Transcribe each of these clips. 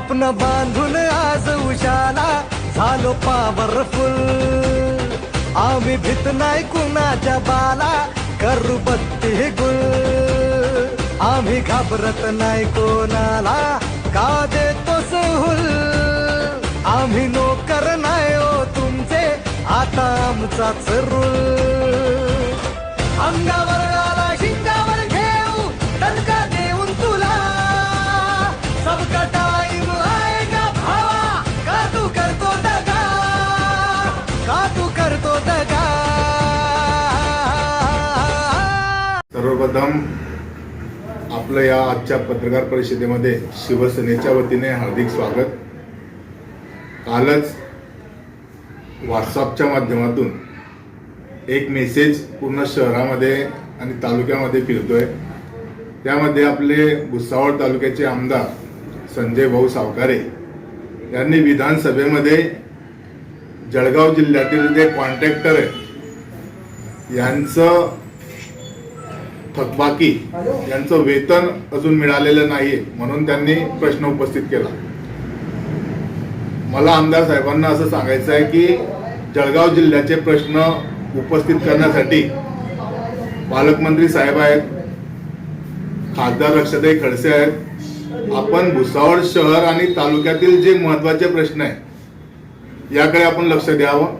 स्वप्न बांधून आज उशाला झालो पॉवरफुल. आम्ही भीत नाही कुणाच्या बाला, करू बत्ती गुल. आम्ही घाबरत नाही कोणाला, का देतो सहूल. आम्ही नोकर नाही ओ तुमचे, आता आमचाच रूल. अंगावर आला शिंगावर घेऊ, दणका देऊन तुला. सबका टाइम आएगा भावा, का तू करतो दगा, का तू करतो दगा. सर्वप्रथम आपलं या आजच्या पत्रकार परिषदेमध्ये शिवसेनेच्या वतीने हार्दिक स्वागत. कालच व्हॉट्सअपच्या माध्यमातून एक मेसेज पूर्ण शहरामध्ये आणि तालुक्यामध्ये फिरतोय. त्यामध्ये आपले भुसावळ तालुक्याचे आमदार संजय भाऊ सावकारे यांनी विधानसभेमध्ये जळगाव जिल्ह्यातील जे कॉन्ट्रॅक्टर आहे यांचं थकबाकी, यांचं वेतन अजून मिळालेलं नाहीये म्हणून त्यांनी प्रश्न उपस्थित केला. मला आमदार साहेबांना असं सांगायचं आहे की जळगाव जिल्ह्याचे प्रश्न उपस्थित करण्यासाठी पालकमंत्री साहेब आहेत, खासदार रक्षाताई खडसे आहेत. आपण भुसावळ शहर आणि तालुक्यातील जे महत्वाचे प्रश्न आहेत याकडे आपण लक्ष द्यावं.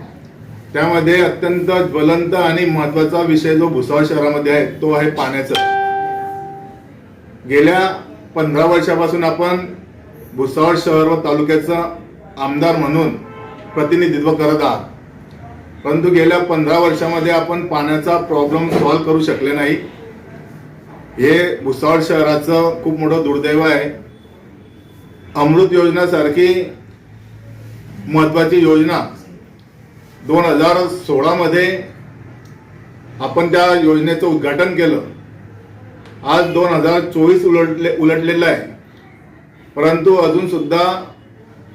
त्यामध्ये अत्यंत ज्वलंत आणि महत्वाचा विषय जो भुसावळ शहरामध्ये आहे तो आहे पाण्याचा. गेल्या 15 वर्षापासून आपण भुसावळ शहर व तालुक्याचं आमदार म्हणून प्रतिनिधित्व करत आहात, परंतु गेल्या 15 वर्षामध्ये आपण पाण्याचा प्रॉब्लेम सॉल्व्ह करू शकले नाही. हे भुसावळ शहराचं खूप मोठं दुर्दैव आहे. अमृत योजनेसारखी महत्वाची योजना 2016 मध्ये आपण त्या योजनेचं उद्घाटन केलं. आज 2024 उलटलेलं आहे, परंतु अजून सुद्धा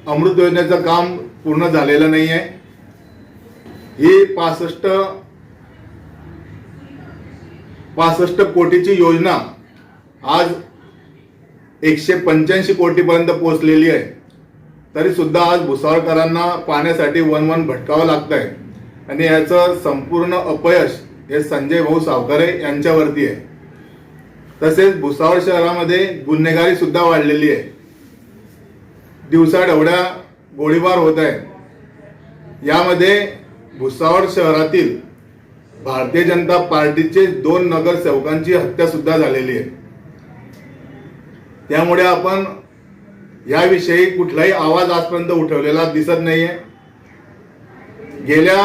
अमृत योजनेचं काम पूर्ण झालेलं नाही आहे. ही 65 कोटीची योजना आज 185 कोटीपर्यंत पोहोचलेली आहे. तरी सुद्धा आज भुसावळकरांना पाण्यासाठी वन भटकावं लागतंय आणि याचं संपूर्ण अपयश हे संजय भाऊ सावकारे यांच्यावरती आहे. तसेच भुसावळ शहरामध्ये गुन्हेगारी सुद्धा वाढलेली आहे. दिवसाढवळ्या गोळीबार होत आहे. यामध्ये भुसावळ शहरातील भारतीय जनता पार्टीचे 2 नगरसेवकांची हत्या सुद्धा झालेली आहे. त्यामुळे आपण याविषयी कुठलाही आवाज आजपर्यंत उठवलेला दिसत नाहीये. गेल्या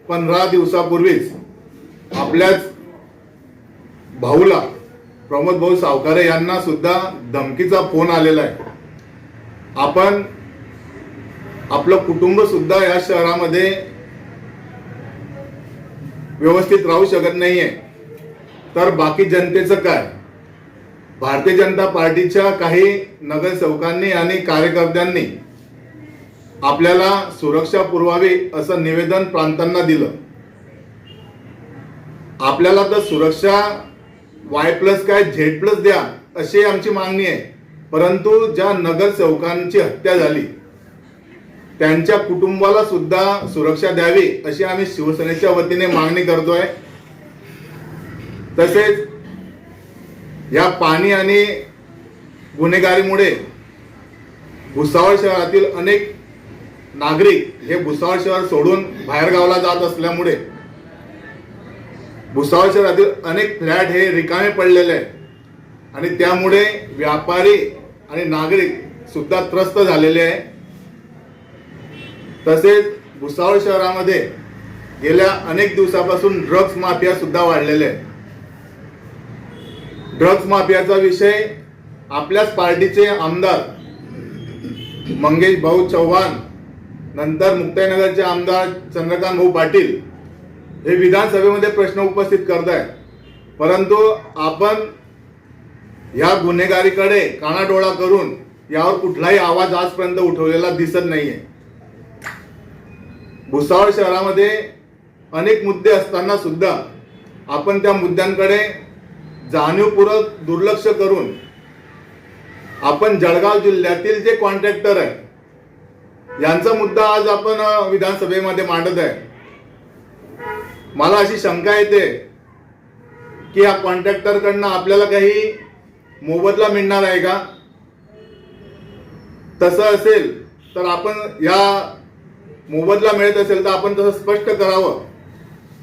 15 दिवसापूर्वीच आपल्याच भाऊला प्रमोद भाऊ सावकारे यांना सुद्धा धमकीचा फोन आलेला आहे. आपण आपलं कुटुंब सुद्धा या शहरामध्ये व्यवस्थित राहू शकत नाहीये, तर बाकी जनतेचं काय. भारतीय जनता पार्टीच्या काही नगरसेवकांनी आणि कार्यकर्त्यांनी आपल्याला सुरक्षा पुरवावी असं निवेदन प्रांतांना दिलं. आपल्याला तर सुरक्षा Y+ काय Z+ द्या अशी आमची मागणी आहे, परंतु ज्या नगरसेवकांची हत्या झाली त्यांच्या कुटुंबाला सुद्धा सुरक्षा द्यावी अशी आम्ही शिवसेनेच्या वतीने मागणी करतोय. तसेच या पाणी आणि गुन्हेगारीमुळे भुसावळ शहरातील अनेक नागरिक हे भुसावळ शहर सोडून बाहेर गावाला जात असल्यामुळे भुसावळ शहरातील अनेक फ्लॅट हे रिकामे पडलेले आहेत आणि त्यामुळे व्यापारी आणि नागरिक सुद्धा त्रस्त झालेले आहे. तसेच भुसावळ शहरामध्ये गेल्या अनेक दिवसापासून ड्रग्ज माफिया सुद्धा वाढलेले आहे. ड्रग्ज माफियाचा विषय आपल्याच पार्टीचे आमदार मंगेश भाऊ चव्हाण, नंतर मुक्ताईनगरचे आमदार चंद्रकांत भाऊ पाटील हे विधानसभेमध्ये प्रश्न उपस्थित करतायत, परंतु आपण या गुन्हेगारीकडे कानाडोळा करून यावर कुठलाही आवाज आजपर्यंत उठवलेला दिसत नाहीये. भुसावळ शहरामध्ये अनेक मुद्दे असताना सुद्धा आपण त्या मुद्द्यांकडे जाणीवपूर्वक दुर्लक्ष करून आपण जळगाव जिल्ह्यातील जे कॉन्ट्रॅक्टर आहे यांचा मुद्दा आज आपण विधानसभेमध्ये मांडत आहे. मला अशी शंका येते की या कॉन्ट्रॅक्टर कडनं आपल्याला काही मोबदला मिळणार आहे का? तसं असेल तर आपण या मोबदला मिळत असेल तर आपण तसं स्पष्ट करावं.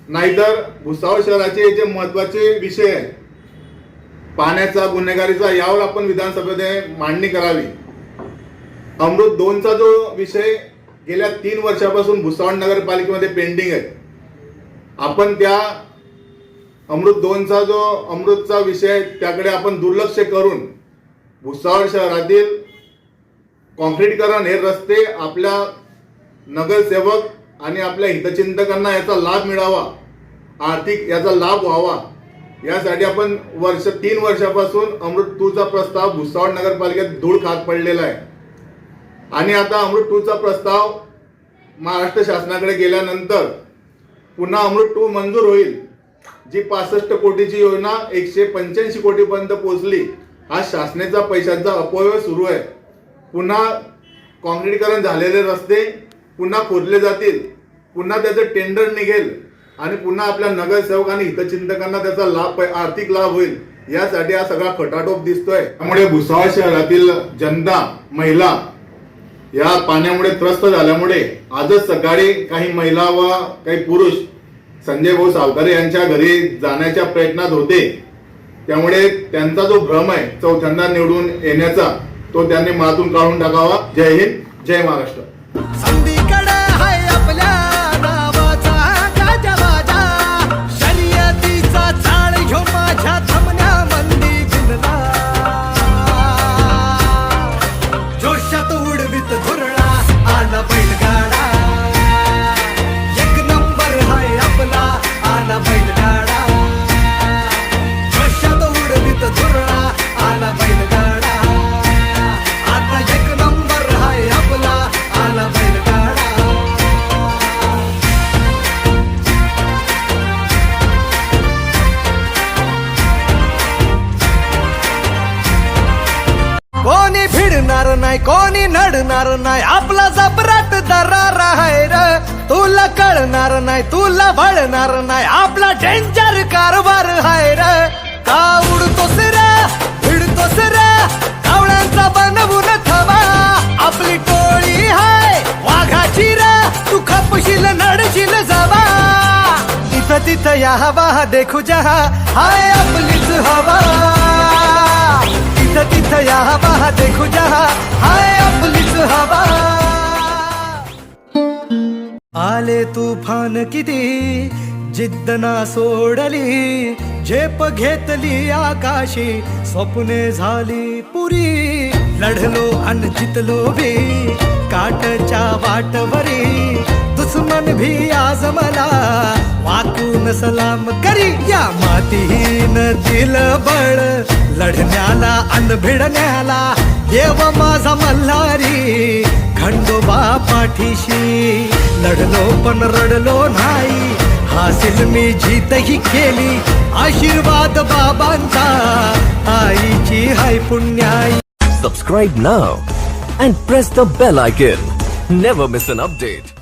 नाहीतर भुसावळ शहराचे जे महत्वाचे विषय आहे पाण्याचा, गुन्हेगारीचा, यावर आपण विधानसभेमध्ये मांडणी करावी. अमृत 2चा जो विषय गेल्या 3 वर्षापासून भुसावळ नगरपालिकेमध्ये पेंडिंग आहे, आपण त्या अमृत 2चा जो अमृतचा विषय त्याकडे आपण दुर्लक्ष करून भुसावळ शहरातील कॉन्क्रीटीकरण, हे रस्ते आपल्या नगरसेवक आणि आपल्या हितचिंतकांना याचा लाभ मिळावा, आर्थिक याचा लाभ व्हावा, यासाठी आपण 3 वर्षापासून अमृत 2चा प्रस्ताव भुसावळ नगरपालिकेत धूळ खात पडलेला आहे. आणि आता अमृत 2चा प्रस्ताव महाराष्ट्र शासनाकडे गेल्यानंतर पुन्हा अमृत 2 मंजूर होईल. जी 65 कोटीची योजना 185 कोटीपर्यंत पोहोचली. हा शासनाचा पैशांचा अपव्यय सुरू आहे. पुन्हा कॉन्क्रीटीकरण झालेले रस्ते पुन्हा खोदले जातील, पुन्हा त्याचं टेंडर निघेल आणि पुन्हा आपल्या नगरसेवक आणि हितचिंतकांना त्याचा लाभ, आर्थिक लाभ होईल. यासाठी हा सगळा खटाटोप दिसतोय. त्यामुळे भुसावळ शहरातील जनता, महिला या पाण्यामुळे त्रस्त झाल्यामुळे आजच सकाळी काही महिला व काही पुरुष संजय भाऊ सावकारे यांच्या घरी जाण्याच्या प्रयत्नात होते. त्यामुळे त्यांचा जो भ्रम आहे चौथ्यांदा निवडून येण्याचा, तो त्यांनी मनातून काढून टाकावा. जय हिंद, जय महाराष्ट्र. संधीकडे हाय आपल्या नावाचा गाजवाजा, शर्यतीचा चाळ घेऊन माझ्या थांबण्या मंदी गुंडला, जोशात उडवीत धुरळा आला बैलगाडा, एक नंबर हाय आपला आला बैलगाडा, जोशात उडवीत धुरळा आला बैलगाडा, आता एक नंबर हाय आपला आला बैलगाडा. कोणी भिडणार नाही, कोणी नडणार नाही, आपला जबराट दरार आहे र. तुला कळणार नाही, तुला वळणार नाही, आपला डेंजर कारभार आहे र. का उडतोस रे, भिडतोस रे, कावळ्यांचा बनवून थवा, आपली टोळी हाय वाघाची रे, तू खपशील नडशील जवा. इथं तिथं या हवा देखू जहा, हाय आपलीच हवा. इथं तिथं या हवा देखू जहा, हाय आपलीच हवा. आले तुफान किती जिद्द ना सोडली, झेप घेतली आकाशी, स्वप्ने झाली पुरी. लढलो अन जितलो भी काटच्या वाटवरी, दुश्मन भी आज मला वाकून सलाम करी. या मातीहीन दिलं बळ लढण्याला अन भिडण्याला, देव माझा मल्हारी खंडोबा पाठीशी. लढलो पण रडलो नाही, हासिल मी जीतही केली, आशीर्वाद बाबांचा आईची हाय पुण्याई. Subscribe now and press the bell icon. Never miss an update.